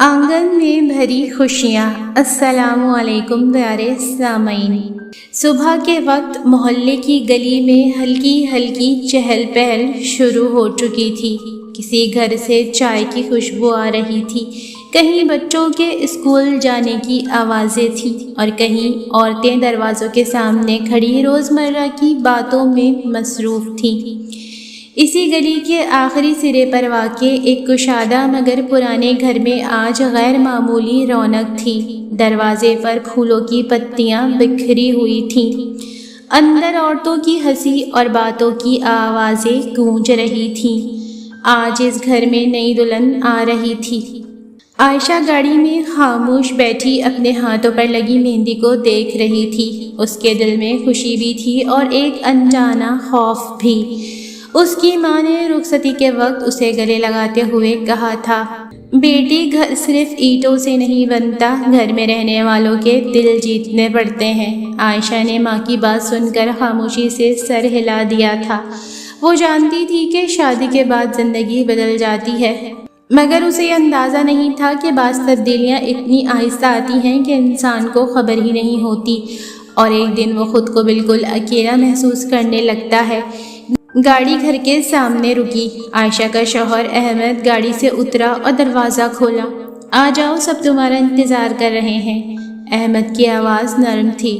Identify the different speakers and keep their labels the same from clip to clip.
Speaker 1: آنگن میں بھری خوشیاں۔ السلام علیکم پیارے سامعین۔ صبح کے وقت محلے کی گلی میں ہلکی ہلکی چہل پہل شروع ہو چکی تھی۔ کسی گھر سے چائے کی خوشبو آ رہی تھی، کہیں بچوں کے اسکول جانے کی آوازیں تھیں اور کہیں عورتیں دروازوں کے سامنے کھڑی روزمرہ کی باتوں میں مصروف تھیں۔ اسی گلی کے آخری سرے پر واقع ایک کشادہ مگر پرانے گھر میں آج غیر معمولی رونق تھی۔ دروازے پر پھولوں کی پتیاں بکھری ہوئی تھیں، اندر عورتوں کی ہنسی اور باتوں کی آوازیں گونج رہی تھیں۔ آج اس گھر میں نئی دلہن آ رہی تھی۔ عائشہ گاڑی میں خاموش بیٹھی اپنے ہاتھوں پر لگی مہندی کو دیکھ رہی تھی۔ اس کے دل میں خوشی بھی تھی اور ایک انجانا خوف بھی۔ اس کی ماں نے رخصتی کے وقت اسے گلے لگاتے ہوئے کہا تھا، بیٹی گھر صرف اینٹوں سے نہیں بنتا، گھر میں رہنے والوں کے دل جیتنے پڑتے ہیں۔ عائشہ نے ماں کی بات سن کر خاموشی سے سر ہلا دیا تھا۔ وہ جانتی تھی کہ شادی کے بعد زندگی بدل جاتی ہے، مگر اسے اندازہ نہیں تھا کہ بعض تبدیلیاں اتنی آہستہ آتی ہیں کہ انسان کو خبر ہی نہیں ہوتی، اور ایک دن وہ خود کو بالکل اکیلا محسوس کرنے لگتا ہے۔ گاڑی گھر کے سامنے رکی۔ عائشہ کا شوہر احمد گاڑی سے اترا اور دروازہ کھولا۔ آ جاؤ، سب تمہارا انتظار کر رہے ہیں۔ احمد کی آواز نرم تھی۔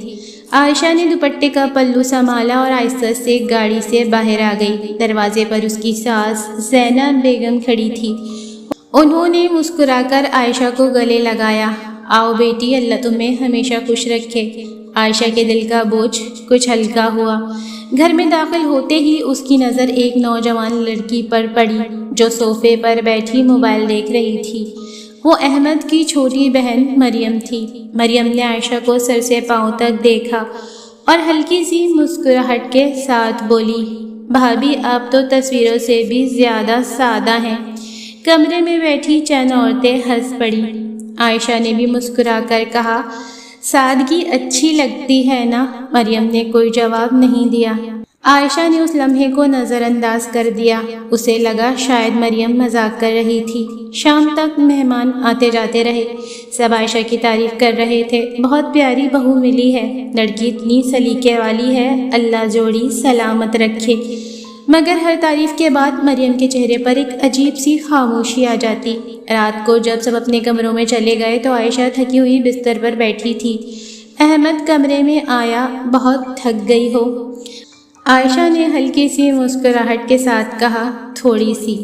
Speaker 1: عائشہ نے دوپٹے کا پلو سنبھالا اور آہستہ سے گاڑی سے باہر آ گئی۔ دروازے پر اس کی ساس زینب بیگم کھڑی تھی۔ انہوں نے مسکرا کر عائشہ کو گلے لگایا۔ آؤ بیٹی، اللہ تمہیں ہمیشہ خوش رکھے۔ عائشہ کے دل کا بوجھ کچھ ہلکا ہوا۔ گھر میں داخل ہوتے ہی اس کی نظر ایک نوجوان لڑکی پر پڑی جو صوفے پر بیٹھی موبائل دیکھ رہی تھی۔ وہ احمد کی چھوٹی بہن مریم تھی۔ مریم نے عائشہ کو سر سے پاؤں تک دیکھا اور ہلکی سی مسکراہٹ کے ساتھ بولی، بھابھی آپ تو تصویروں سے بھی زیادہ سادہ ہیں۔ کمرے میں بیٹھی چند عورتیں ہنس پڑیں۔ عائشہ نے بھی مسکرا کر کہا، سادگی اچھی لگتی ہے نا؟ مریم نے کوئی جواب نہیں دیا۔ عائشہ نے اس لمحے کو نظر انداز کر دیا۔ اسے لگا شاید مریم مذاق کر رہی تھی۔ شام تک مہمان آتے جاتے رہے، سب عائشہ کی تعریف کر رہے تھے۔ بہت پیاری بہو ملی ہے، لڑکی اتنی سلیقے والی ہے، اللہ جوڑی سلامت رکھے۔ مگر ہر تعریف کے بعد مریم کے چہرے پر ایک عجیب سی خاموشی آ جاتی۔ رات کو جب سب اپنے کمروں میں چلے گئے تو عائشہ تھکی ہوئی بستر پر بیٹھی تھی۔ احمد کمرے میں آیا، بہت تھک گئی ہو؟ عائشہ نے ہلکی سی مسکراہٹ کے ساتھ کہا، تھوڑی سی۔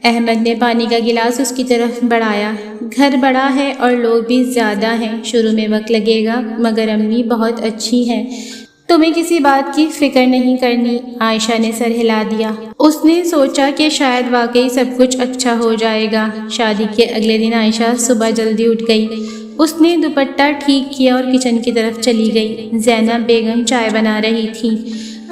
Speaker 1: احمد نے پانی کا گلاس اس کی طرف بڑھایا۔ گھر بڑا ہے اور لوگ بھی زیادہ ہیں، شروع میں وقت لگے گا، مگر امی بہت اچھی ہیں، تمہیں کسی بات کی فکر نہیں کرنی۔ عائشہ نے سر ہلا دیا۔ اس نے سوچا کہ شاید واقعی سب کچھ اچھا ہو جائے گا۔ شادی کے اگلے دن عائشہ صبح جلدی اٹھ گئی۔ اس نے دوپٹہ ٹھیک کیا اور کچن کی طرف چلی گئی۔ زینب بیگم چائے بنا رہی تھیں۔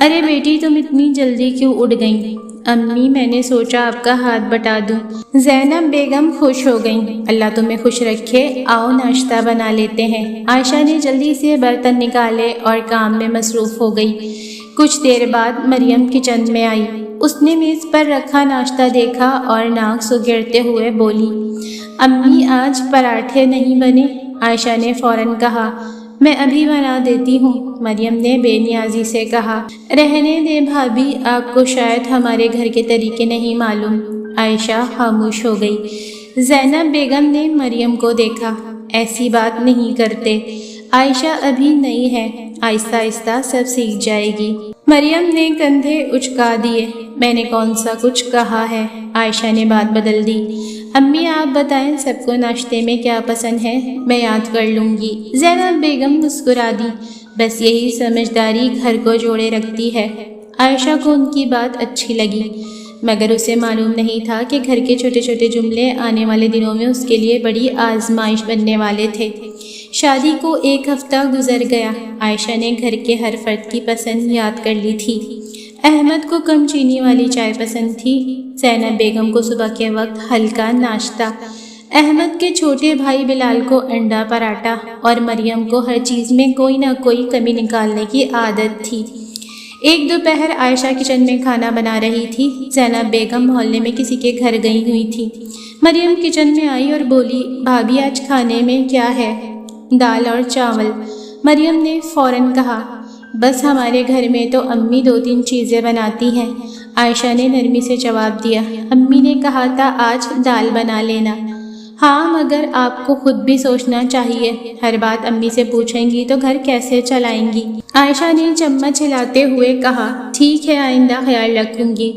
Speaker 1: ارے بیٹی، تم اتنی جلدی کیوں اٹھ گئیں؟ امی، میں نے سوچا آپ کا ہاتھ بٹا دوں۔ زینب بیگم خوش ہو گئیں۔ اللہ تمہیں خوش رکھے، آؤ ناشتہ بنا لیتے ہیں۔ عائشہ نے جلدی سے برتن نکالے اور کام میں مصروف ہو گئی۔ کچھ دیر بعد مریم کچن میں آئی۔ اس نے میز پر رکھا ناشتہ دیکھا اور ناک سگڑتے ہوئے بولی، امی آج پراٹھے نہیں بنے؟ عائشہ نے فوراً کہا، میں ابھی بنا دیتی ہوں۔ مریم نے بے نیازی سے کہا، رہنے دیں بھابھی، آپ کو شاید ہمارے گھر کے طریقے نہیں معلوم۔ عائشہ خاموش ہو گئی۔ زینب بیگم نے مریم کو دیکھا، ایسی بات نہیں کرتے، عائشہ ابھی نئی ہے، آہستہ آہستہ سب سیکھ جائے گی۔ مریم نے کندھے اچکا دیے۔ میں نے کون سا کچھ کہا ہے؟ عائشہ نے بات بدل دی۔ امی آپ بتائیں سب کو ناشتے میں کیا پسند ہے، میں یاد کر لوں گی۔ زینب بیگم مسکرا دی، بس یہی سمجھداری گھر کو جوڑے رکھتی ہے۔ عائشہ کو ان کی بات اچھی لگی، مگر اسے معلوم نہیں تھا کہ گھر کے چھوٹے چھوٹے جملے آنے والے دنوں میں اس کے لیے بڑی آزمائش بننے والے تھے۔ شادی کو ایک ہفتہ گزر گیا۔ عائشہ نے گھر کے ہر فرد کی پسند یاد کر لی تھی۔ احمد کو کم چینی والی چائے پسند تھی، زینب بیگم کو صبح کے وقت ہلکا ناشتہ، احمد کے چھوٹے بھائی بلال کو انڈا پراٹھا، اور مریم کو ہر چیز میں کوئی نہ کوئی کمی نکالنے کی عادت تھی۔ ایک دوپہر عائشہ کچن میں کھانا بنا رہی تھی۔ زینب بیگم محلے میں کسی کے گھر گئی ہوئی تھی۔ مریم کچن میں آئی اور بولی، بھابھی آج کھانے میں کیا ہے؟ دال اور چاول۔ مریم نے فوراً کہا، بس ہمارے گھر میں تو امی 2-3 چیزیں بناتی ہیں۔ عائشہ نے نرمی سے جواب دیا، امی نے کہا تھا آج دال بنا لینا۔ ہاں مگر آپ کو خود بھی سوچنا چاہیے، ہر بات امی سے پوچھیں گی تو گھر کیسے چلائیں گی؟ عائشہ نے چمچ ہلاتے ہوئے کہا، ٹھیک ہے آئندہ خیال رکھوں گی۔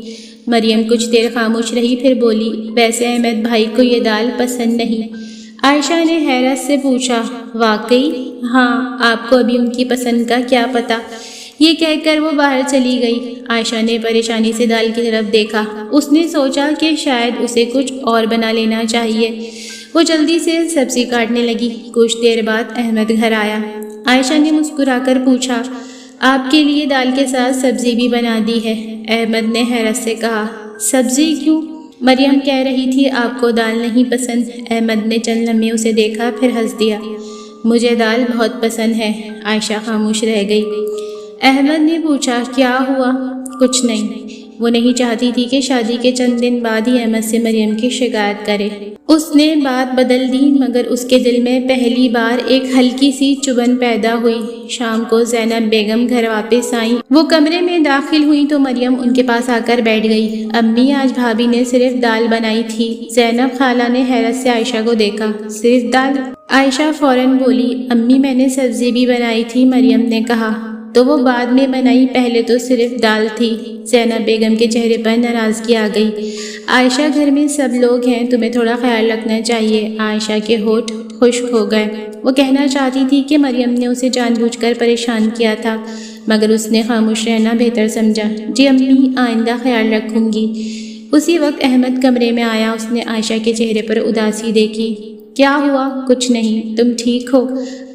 Speaker 1: مریم کچھ دیر خاموش رہی، پھر بولی، ویسے احمد بھائی کو یہ دال پسند نہیں۔ عائشہ نے حیرت سے پوچھا، واقعی؟ ہاں، آپ کو ابھی ان کی پسند کا کیا پتہ؟ یہ کہہ کر وہ باہر چلی گئی۔ عائشہ نے پریشانی سے دال کی طرف دیکھا۔ اس نے سوچا کہ شاید اسے کچھ اور بنا لینا چاہیے۔ وہ جلدی سے سبزی کاٹنے لگی۔ کچھ دیر بعد احمد گھر آیا۔ عائشہ نے مسکرا کر پوچھا، آپ کے لیے دال کے ساتھ سبزی بھی بنا دی ہے؟ احمد نے حیرت سے کہا، سبزی کیوں؟ مریم کہہ رہی تھی آپ کو دال نہیں پسند۔ احمد نے چند لمحے اسے دیکھا، پھر ہنس دیا، مجھے دال بہت پسند ہے۔ عائشہ خاموش رہ گئی۔ احمد نے پوچھا، کیا ہوا؟ کچھ نہیں۔ وہ نہیں چاہتی تھی کہ شادی کے چند دن بعد ہی احمد سے مریم کی شکایت کرے۔ اس نے بات بدل دی، مگر اس کے دل میں پہلی بار ایک ہلکی سی چبھن پیدا ہوئی۔ شام کو زینب بیگم گھر واپس آئیں۔ وہ کمرے میں داخل ہوئی تو مریم ان کے پاس آ کر بیٹھ گئی۔ امی آج بھابھی نے صرف دال بنائی تھی۔ زینب خالہ نے حیرت سے عائشہ کو دیکھا، صرف دال؟ عائشہ فوراً بولی، امی میں نے سبزی بھی بنائی تھی۔ مریم نے کہا، تو وہ بعد میں بنائی، پہلے تو صرف دال تھی۔ زینب بیگم کے چہرے پر ناراضگی آ گئی۔ عائشہ گھر میں سب لوگ ہیں، تمہیں تھوڑا خیال رکھنا چاہیے۔ عائشہ کے ہونٹ خشک ہو گئے۔ وہ کہنا چاہتی تھی کہ مریم نے اسے جان بوجھ کر پریشان کیا تھا، مگر اس نے خاموش رہنا بہتر سمجھا۔ جی امی، آئندہ خیال رکھوں گی۔ اسی وقت احمد کمرے میں آیا۔ اس نے عائشہ کے چہرے پر اداسی دیکھی۔ کیا ہوا؟ کچھ نہیں، تم ٹھیک ہو؟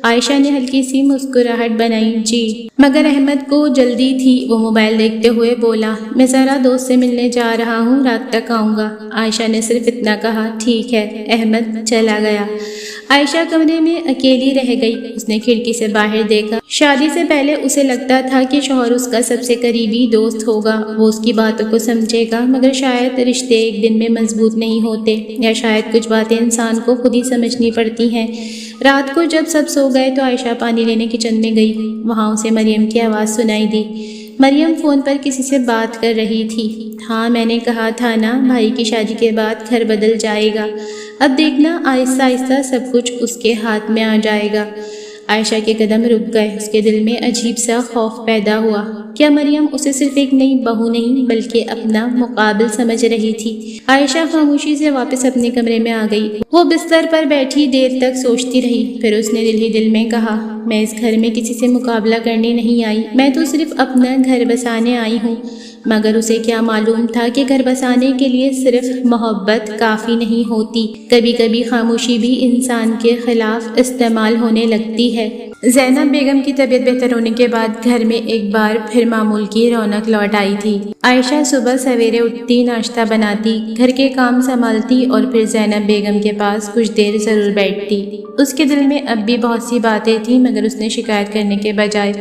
Speaker 1: عائشہ نے ہلکی سی مسکراہٹ بنائی، جی۔ مگر احمد کو جلدی تھی۔ وہ موبائل دیکھتے ہوئے بولا، میں ذرا دوست سے ملنے جا رہا ہوں، رات تک آؤں گا۔ عائشہ نے صرف اتنا کہا، ٹھیک ہے۔ احمد چلا گیا۔ عائشہ کمرے میں اکیلی رہ گئی۔ اس نے کھڑکی سے باہر دیکھا۔ شادی سے پہلے اسے لگتا تھا کہ شوہر اس کا سب سے قریبی دوست ہوگا، وہ اس کی باتوں کو سمجھے گا، مگر شاید رشتے ایک دن میں مضبوط نہیں ہوتے، یا شاید کچھ باتیں انسان کو خود ہی سمجھنی پڑتی ہیں۔ رات کو جب سب سو گئے تو عائشہ پانی لینے کچن میں گئی۔ وہاں اسے مریم کی آواز سنائی دی۔ مریم فون پر کسی سے بات کر رہی تھی۔ ہاں، میں نے کہا تھا نا، بھائی کی شادی کے بعد گھر بدل جائے گا، اب دیکھنا آہستہ آہستہ سب کچھ اس کے ہاتھ میں آ جائے گا۔ عائشہ کے قدم رک گئے۔ اس کے دل میں عجیب سا خوف پیدا ہوا۔ کیا مریم اسے صرف ایک نئی بہو نہیں بلکہ اپنا مقابل سمجھ رہی تھی؟ عائشہ خاموشی سے واپس اپنے کمرے میں آ گئی۔ وہ بستر پر بیٹھی دیر تک سوچتی رہی، پھر اس نے دل ہی دل میں کہا، میں اس گھر میں کسی سے مقابلہ کرنے نہیں آئی، میں تو صرف اپنا گھر بسانے آئی ہوں۔ مگر اسے کیا معلوم تھا کہ گھر بسانے کے لیے صرف محبت کافی نہیں ہوتی، کبھی کبھی خاموشی بھی انسان کے خلاف استعمال ہونے لگتی ہے۔ زینب بیگم کی طبیعت بہتر ہونے کے بعد گھر میں ایک بار پھر معمول کی رونق لوٹ آئی تھی۔ عائشہ صبح سویرے اٹھتی، ناشتہ بناتی، گھر کے کام سنبھالتی اور پھر زینب بیگم کے پاس کچھ دیر ضرور بیٹھتی۔ اس کے دل میں اب بھی بہت سی باتیں تھیں، مگر اس نے شکایت کرنے کے بجائے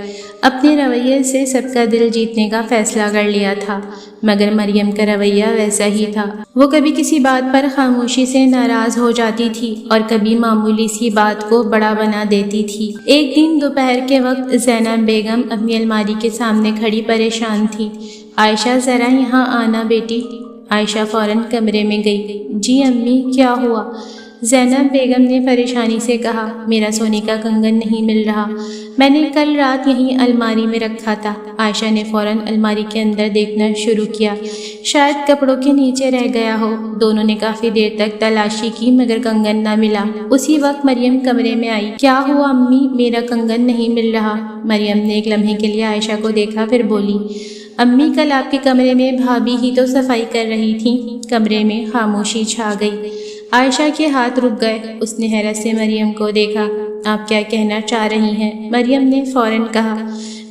Speaker 1: اپنے رویے سے سب کا دل جیتنے کا فیصلہ کر لیا تھا۔ مگر مریم کا رویہ ویسا ہی تھا۔ وہ کبھی کسی بات پر خاموشی سے ناراض ہو جاتی تھی اور کبھی معمولی سی بات کو بڑا بنا دیتی تھی۔ ایک دن دوپہر کے وقت زینب بیگم اپنی الماری کے سامنے کھڑی پریشان تھی۔ عائشہ، ذرا یہاں آنا بیٹی۔ عائشہ فوراً کمرے میں گئی۔ جی امی، کیا ہوا؟ زینب بیگم نے پریشانی سے کہا، میرا سونے کا کنگن نہیں مل رہا، میں نے کل رات یہیں الماری میں رکھا تھا۔ عائشہ نے فوراً الماری کے اندر دیکھنا شروع کیا، شاید کپڑوں کے نیچے رہ گیا ہو۔ دونوں نے کافی دیر تک تلاشی کی مگر کنگن نہ ملا۔ اسی وقت مریم کمرے میں آئی۔ کیا ہوا امی، میرا کنگن نہیں مل رہا؟ مریم نے ایک لمحے کے لیے عائشہ کو دیکھا، پھر بولی، امی کل آپ کے کمرے میں بھابھی ہی تو صفائی کر رہی تھیں۔ کمرے میں خاموشی چھا گئی۔ عائشہ کے ہاتھ رک گئے۔ اس نے حیرت سے مریم کو دیکھا۔ آپ کیا کہنا چاہ رہی ہیں؟ مریم نے فوراً کہا،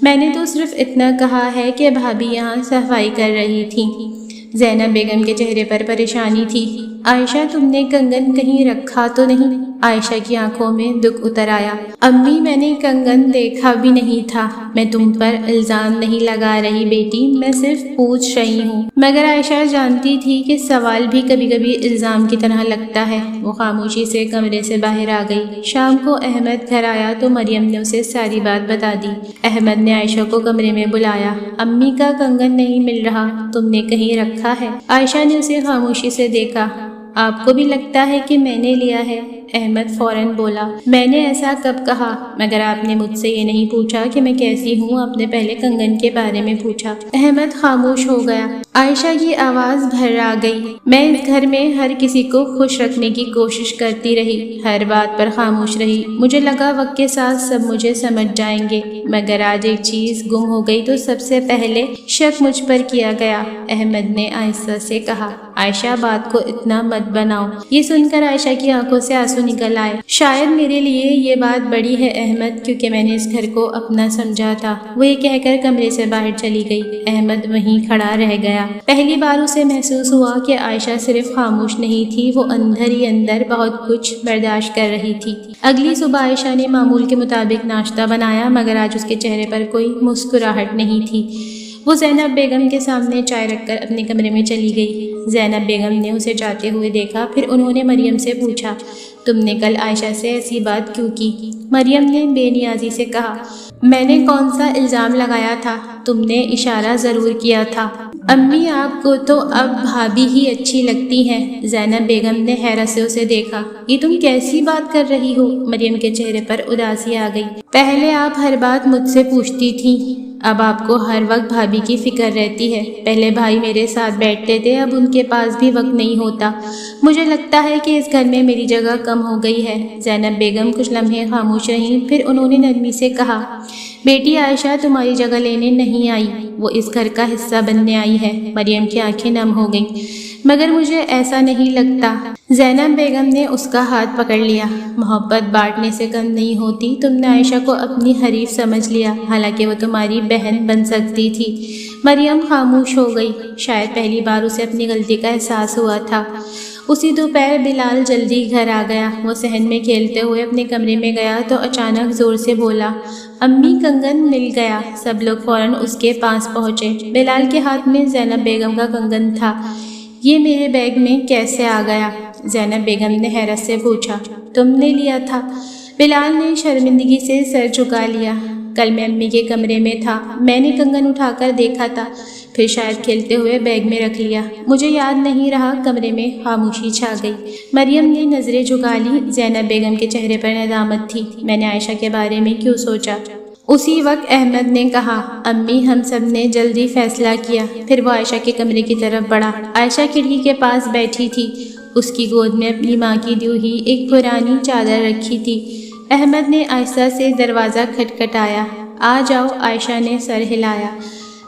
Speaker 1: میں نے تو صرف اتنا کہا ہے کہ بھابھی یہاں صفائی کر رہی تھیں۔ زینب بیگم کے چہرے پر پریشانی تھی۔ عائشہ تم نے کنگن کہیں رکھا تو نہیں؟ عائشہ کی آنکھوں میں دکھ اتر آیا۔ امی میں نے کنگن دیکھا بھی نہیں تھا، میں تم پر الزام نہیں لگا رہی بیٹی، میں صرف پوچھ رہی ہوں۔ مگر عائشہ جانتی تھی کہ سوال بھی کبھی کبھی الزام کی طرح لگتا ہے۔ وہ خاموشی سے کمرے سے باہر آ گئی۔ شام کو احمد گھر آیا تو مریم نے اسے ساری بات بتا دی۔ احمد نے عائشہ کو کمرے میں بلایا۔ امی کا کنگن نہیں مل رہا، تم نے کہیں رکھا ہے؟ عائشہ نے اسے خاموشی سے دیکھا۔ آپ کو بھی لگتا ہے کہ میں نے لیا ہے؟ احمد فوراً بولا، میں نے ایسا کب کہا؟ مگر آپ نے مجھ سے یہ نہیں پوچھا کہ میں کیسی ہوں، آپ نے پہلے کنگن کے بارے میں پوچھا۔ احمد خاموش ہو گیا۔ عائشہ کی آواز بھر آ گئی۔ میں اس گھر میں ہر کسی کو خوش رکھنے کی کوشش کرتی رہی، ہر بات پر خاموش رہی۔ مجھے لگا وقت کے ساتھ سب مجھے سمجھ جائیں گے، مگر آج ایک چیز گم ہو گئی تو سب سے پہلے شک مجھ پر کیا گیا۔ احمد نے آہستہ سے کہا، عائشہ بات کو اتنا مت بناؤ۔ یہ سن کر عائشہ کی آنکھوں سے آنسو نکل آئے۔ شاید میرے لیے یہ بات بڑی ہے احمد، کیونکہ میں نے اس گھر کو اپنا سمجھا تھا۔ وہ یہ کہہ کر کمرے سے باہر چلی گئی۔ احمد وہیں کھڑا رہ گیا۔ پہلی بار اسے محسوس ہوا کہ عائشہ صرف خاموش نہیں تھی، وہ اندر ہی اندر بہت کچھ برداشت کر رہی تھی۔ اگلی صبح عائشہ نے معمول کے مطابق ناشتہ بنایا، مگر آج اس کے چہرے پر کوئی مسکراہٹ نہیں تھی۔ وہ زینب بیگم کے سامنے چائے رکھ کر اپنے کمرے میں چلی گئی۔ زینب بیگم نے اسے جاتے ہوئے دیکھا، پھر انہوں نے مریم سے پوچھا، تم نے کل عائشہ سے ایسی بات کیوں کی؟ مریم نے بے نیازی سے کہا، میں نے کون سا الزام لگایا تھا؟ تم نے اشارہ ضرور کیا تھا۔ امی آپ کو تو اب بھابھی ہی اچھی لگتی ہیں۔ زینب بیگم نے حیرت سے اسے دیکھا۔ یہ تم کیسی بات کر رہی ہو؟ مریم کے چہرے پر اداسی آ گئی۔ پہلے آپ ہر بات مجھ سے پوچھتی تھی، اب آپ کو ہر وقت بھابھی کی فکر رہتی ہے۔ پہلے بھائی میرے ساتھ بیٹھتے تھے، اب ان کے پاس بھی وقت نہیں ہوتا۔ مجھے لگتا ہے کہ اس گھر میں میری جگہ کم ہو گئی ہے۔ زینب بیگم کچھ لمحے خاموش رہیں، پھر انہوں نے نرمی سے کہا، بیٹی عائشہ تمہاری جگہ لینے نہیں آئی، وہ اس گھر کا حصہ بننے آئی ہے۔ مریم کی آنکھیں نم ہو گئیں۔ مگر مجھے ایسا نہیں لگتا۔ زینب بیگم نے اس کا ہاتھ پکڑ لیا۔ محبت بانٹنے سے کم نہیں ہوتی۔ تم نے عائشہ کو اپنی حریف سمجھ لیا، حالانکہ وہ تمہاری بہن بن سکتی تھی۔ مریم خاموش ہو گئی۔ شاید پہلی بار اسے اپنی غلطی کا احساس ہوا تھا۔ اسی دوپہر بلال جلدی گھر آ گیا۔ وہ صحن میں کھیلتے ہوئے اپنے کمرے میں گیا تو اچانک زور سے بولا، امی کنگن مل گیا۔ سب لوگ فوراً اس کے پاس پہنچے۔ بلال کے ہاتھ میں زینب بیگم کا کنگن تھا۔ یہ میرے بیگ میں کیسے آ گیا؟ زینب بیگم نے حیرت سے پوچھا، تم نے لیا تھا؟ بلال نے شرمندگی سے سر جھکا لیا۔ کل میں امی کے کمرے میں تھا، میں نے کنگن اٹھا کر دیکھا تھا، پھر شاید کھیلتے ہوئے بیگ میں رکھ لیا، مجھے یاد نہیں رہا۔ کمرے میں خاموشی چھا گئی۔ مریم نے نظریں جھکا لی۔ زینب بیگم کے چہرے پر ندامت تھی۔ میں نے عائشہ کے بارے میں کیوں سوچا؟ اسی وقت احمد نے کہا، امی ہم سب نے جلدی فیصلہ کیا۔ پھر وہ عائشہ کے کمرے کی طرف بڑھا۔ عائشہ کھڑکی کے پاس بیٹھی تھی۔ اس کی گود میں اپنی ماں کی دی ہوئی ایک پرانی چادر رکھی تھی۔ احمد نے آہستہ سے دروازہ کھٹکھٹایا۔ آ جاؤ، عائشہ نے سر ہلایا۔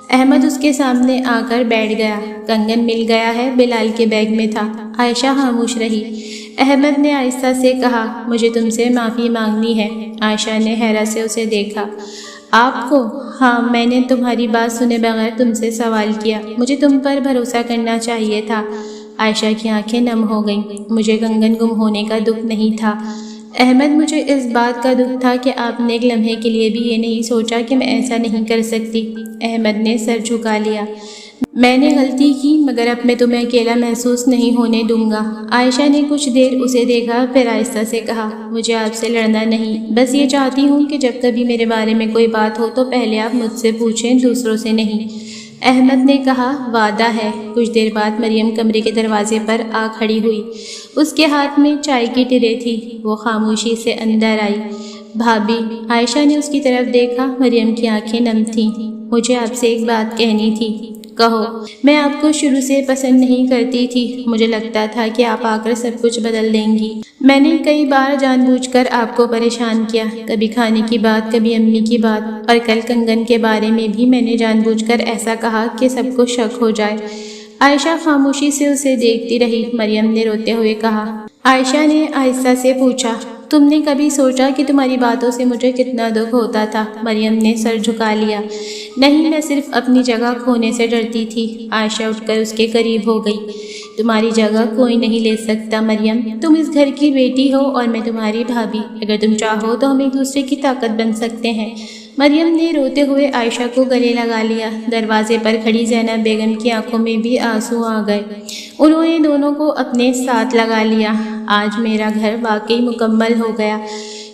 Speaker 1: احمد اس کے سامنے آ کر بیٹھ گیا۔ کنگن مل گیا ہے، بلال کے بیگ میں تھا۔ عائشہ خاموش رہی۔ احمد نے آہستہ سے کہا، مجھے تم سے معافی مانگنی ہے۔ عائشہ نے حیرت سے اسے دیکھا۔ آپ کو؟ ہاں، میں نے تمہاری بات سنے بغیر تم سے سوال کیا، مجھے تم پر بھروسہ کرنا چاہیے تھا۔ عائشہ کی آنکھیں نم ہو گئیں۔ مجھے کنگن گم ہونے کا دکھ نہیں تھا احمد، مجھے اس بات کا دکھ تھا کہ آپ نے ایک لمحے کے لیے بھی یہ نہیں سوچا کہ میں ایسا نہیں کر سکتی۔ احمد نے سر جھکا لیا۔ میں نے غلطی کی، مگر اب میں تمہیں اکیلا محسوس نہیں ہونے دوں گا۔ عائشہ نے کچھ دیر اسے دیکھا، پھر آہستہ سے کہا، مجھے آپ سے لڑنا نہیں، بس یہ چاہتی ہوں کہ جب کبھی میرے بارے میں کوئی بات ہو تو پہلے آپ مجھ سے پوچھیں، دوسروں سے نہیں۔ احمد نے کہا، وعدہ ہے۔ کچھ دیر بعد مریم کمرے کے دروازے پر آ کھڑی ہوئی۔ اس کے ہاتھ میں چائے کی ٹرے تھی۔ وہ خاموشی سے اندر آئی۔ بھابھی، عائشہ نے اس کی طرف دیکھا۔ مریم کی آنکھیں نم تھیں۔ مجھے آپ سے ایک بات کہنی تھی۔ کہو۔ میں آپ کو شروع سے پسند نہیں کرتی تھی، مجھے لگتا تھا کہ آپ آ کر سب کچھ بدل دیں گی۔ میں نے کئی بار جان بوجھ کر آپ کو پریشان کیا، کبھی کھانے کی بات، کبھی امی کی بات، اور کل کنگن کے بارے میں بھی میں نے جان بوجھ کر ایسا کہا کہ سب کو شک ہو جائے۔ عائشہ خاموشی سے اسے دیکھتی رہی۔ مریم نے روتے ہوئے کہا۔ عائشہ نے آہستہ سے پوچھا، تم نے کبھی سوچا کہ تمہاری باتوں سے مجھے کتنا دکھ ہوتا تھا؟ مریم نے سر جھکا لیا۔ نہیں، میں صرف اپنی جگہ کھونے سے ڈرتی تھی۔ عائشہ اٹھ کر اس کے قریب ہو گئی۔ تمہاری جگہ کوئی نہیں لے سکتا مریم، تم اس گھر کی بیٹی ہو اور میں تمہاری بھابھی، اگر تم چاہو تو ہم ایک دوسرے کی طاقت بن سکتے ہیں۔ مریم نے روتے ہوئے عائشہ کو گلے لگا لیا۔ دروازے پر کھڑی زینب بیگم کی آنکھوں میں بھی آنسو آ گئے۔ انہوں نے دونوں کو اپنے ساتھ لگا لیا۔ آج میرا گھر واقعی مکمل ہو گیا۔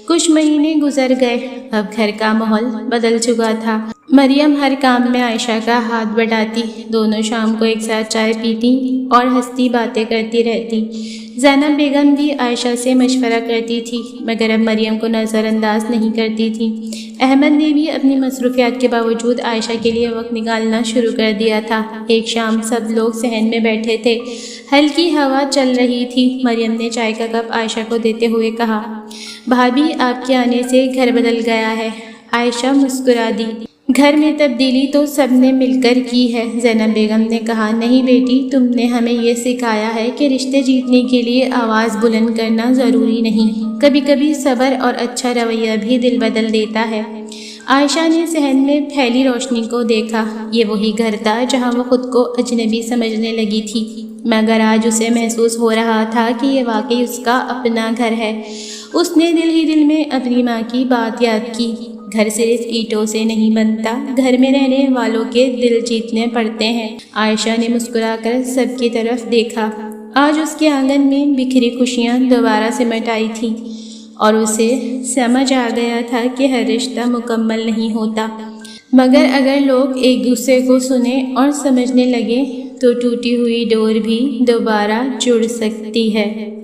Speaker 1: کچھ مہینے گزر گئے، اب گھر کا ماحول بدل چکا تھا۔ مریم ہر کام میں عائشہ کا ہاتھ بٹاتی، دونوں شام کو ایک ساتھ چائے پیتی اور ہنستی باتیں کرتی رہتی۔ زینب بیگم بھی عائشہ سے مشورہ کرتی تھی، مگر اب مریم کو نظر انداز نہیں کرتی تھی۔ احمد نے بھی اپنی مصروفیات کے باوجود عائشہ کے لیے وقت نکالنا شروع کر دیا تھا۔ ایک شام سب لوگ صحن میں بیٹھے تھے، ہلکی ہوا چل رہی تھی۔ مریم نے چائے کا کپ عائشہ کو دیتے ہوئے کہا، بھابھی آپ کے آنے سے گھر بدل گیا ہے۔ عائشہ مسکرا دی، گھر میں تبدیلی تو سب نے مل کر کی ہے۔ زینب بیگم نے کہا، نہیں بیٹی، تم نے ہمیں یہ سکھایا ہے کہ رشتے جیتنے کے لیے آواز بلند کرنا ضروری نہیں، کبھی کبھی صبر اور اچھا رویہ بھی دل بدل دیتا ہے۔ عائشہ نے صحن میں پھیلی روشنی کو دیکھا۔ یہ وہی گھر تھا جہاں وہ خود کو اجنبی سمجھنے لگی تھی، مگر آج اسے محسوس ہو رہا تھا کہ یہ واقعی اس کا اپنا گھر ہے۔ اس نے دل ہی دل میں اپنی ماں کی بات یاد کی، گھر صرف اینٹوں سے نہیں بنتا، گھر میں رہنے والوں کے دل جیتنے پڑتے ہیں۔ عائشہ نے مسکرا کر سب کی طرف دیکھا۔ آج اس کے آنگن میں بکھری خوشیاں دوبارہ سمٹ آئی تھیں اور اسے سمجھ آ گیا تھا کہ ہر رشتہ مکمل نہیں ہوتا، مگر اگر لوگ ایک دوسرے کو سنیں اور سمجھنے لگیں تو ٹوٹی ہوئی ڈور بھی دوبارہ جڑ سکتی ہے۔